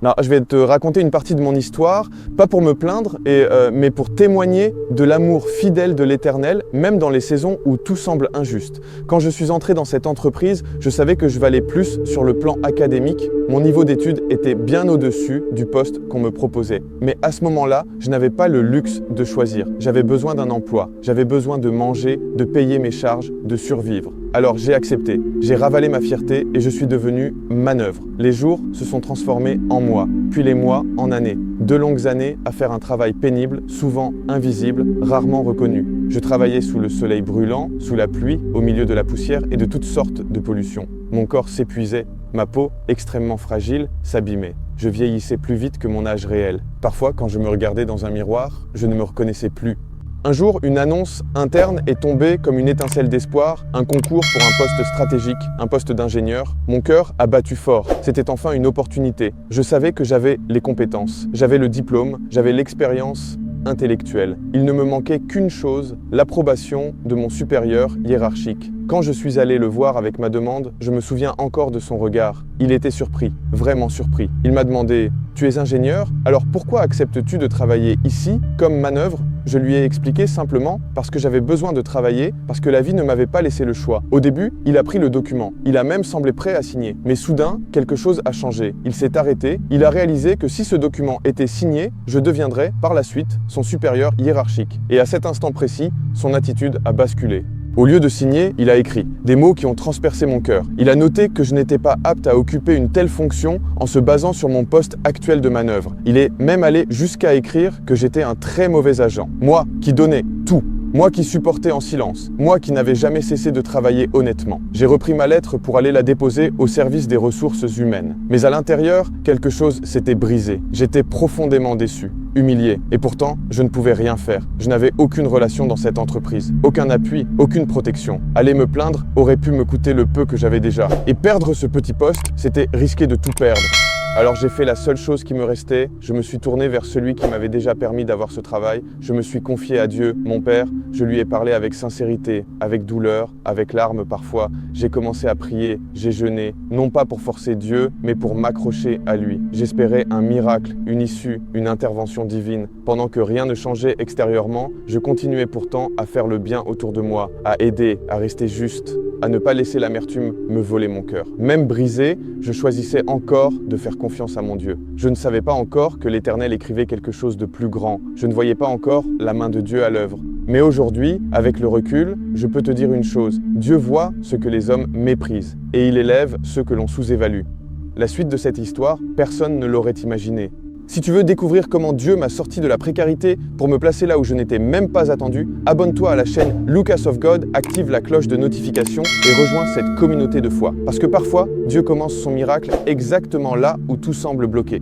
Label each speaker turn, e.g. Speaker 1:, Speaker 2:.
Speaker 1: Alors, je vais te raconter une partie de mon histoire, pas pour me plaindre, mais pour témoigner de l'amour fidèle de l'Éternel, même dans les saisons où tout semble injuste. Quand je suis entré dans cette entreprise, je savais que je valais plus sur le plan académique. Mon niveau d'études était bien au-dessus du poste qu'on me proposait. Mais à ce moment-là, je n'avais pas le luxe de choisir. J'avais besoin d'un emploi, j'avais besoin de manger, de payer mes charges, de survivre. Alors j'ai accepté, j'ai ravalé ma fierté et je suis devenu manœuvre. Les jours se sont transformés en mois, puis les mois en années. 2 longues années à faire un travail pénible, souvent invisible, rarement reconnu. Je travaillais sous le soleil brûlant, sous la pluie, au milieu de la poussière et de toutes sortes de pollutions. Mon corps s'épuisait, ma peau, extrêmement fragile, s'abîmait. Je vieillissais plus vite que mon âge réel. Parfois, quand je me regardais dans un miroir, je ne me reconnaissais plus. Un jour, une annonce interne est tombée comme une étincelle d'espoir, un concours pour un poste stratégique, un poste d'ingénieur. Mon cœur a battu fort. C'était enfin une opportunité. Je savais que j'avais les compétences, j'avais le diplôme, j'avais l'expérience intellectuelle. Il ne me manquait qu'une chose, l'approbation de mon supérieur hiérarchique. Quand je suis allé le voir avec ma demande, je me souviens encore de son regard. Il était surpris, vraiment surpris. Il m'a demandé « Tu es ingénieur? Alors pourquoi acceptes-tu de travailler ici comme manœuvre ?» Je lui ai expliqué simplement parce que j'avais besoin de travailler, parce que la vie ne m'avait pas laissé le choix. Au début, il a pris le document. Il a même semblé prêt à signer. Mais soudain, quelque chose a changé. Il s'est arrêté. Il a réalisé que si ce document était signé, je deviendrais, par la suite, son supérieur hiérarchique. Et à cet instant précis, son attitude a basculé. Au lieu de signer, il a écrit des mots qui ont transpercé mon cœur. Il a noté que je n'étais pas apte à occuper une telle fonction en se basant sur mon poste actuel de manœuvre. Il est même allé jusqu'à écrire que j'étais un très mauvais agent. Moi qui donnais tout. Moi qui supportais en silence, moi qui n'avais jamais cessé de travailler honnêtement. J'ai repris ma lettre pour aller la déposer au service des ressources humaines. Mais à l'intérieur, quelque chose s'était brisé. J'étais profondément déçu, humilié. Et pourtant, je ne pouvais rien faire. Je n'avais aucune relation dans cette entreprise, aucun appui, aucune protection. Aller me plaindre aurait pu me coûter le peu que j'avais déjà. Et perdre ce petit poste, c'était risquer de tout perdre. Alors j'ai fait la seule chose qui me restait, je me suis tourné vers celui qui m'avait déjà permis d'avoir ce travail, je me suis confié à Dieu, mon Père, je lui ai parlé avec sincérité, avec douleur, avec larmes parfois, j'ai commencé à prier, j'ai jeûné, non pas pour forcer Dieu, mais pour m'accrocher à lui. J'espérais un miracle, une issue, une intervention divine. Pendant que rien ne changeait extérieurement, je continuais pourtant à faire le bien autour de moi, à aider, à rester juste, à ne pas laisser l'amertume me voler mon cœur. Même brisé, je choisissais encore de faire confiance à mon Dieu. Je ne savais pas encore que l'Éternel écrivait quelque chose de plus grand. Je ne voyais pas encore la main de Dieu à l'œuvre. Mais aujourd'hui, avec le recul, je peux te dire une chose. Dieu voit ce que les hommes méprisent et il élève ceux que l'on sous-évalue. La suite de cette histoire, personne ne l'aurait imaginé. Si tu veux découvrir comment Dieu m'a sorti de la précarité pour me placer là où je n'étais même pas attendu, abonne-toi à la chaîne Lucas of God, active la cloche de notification et rejoins cette communauté de foi. Parce que parfois, Dieu commence son miracle exactement là où tout semble bloqué.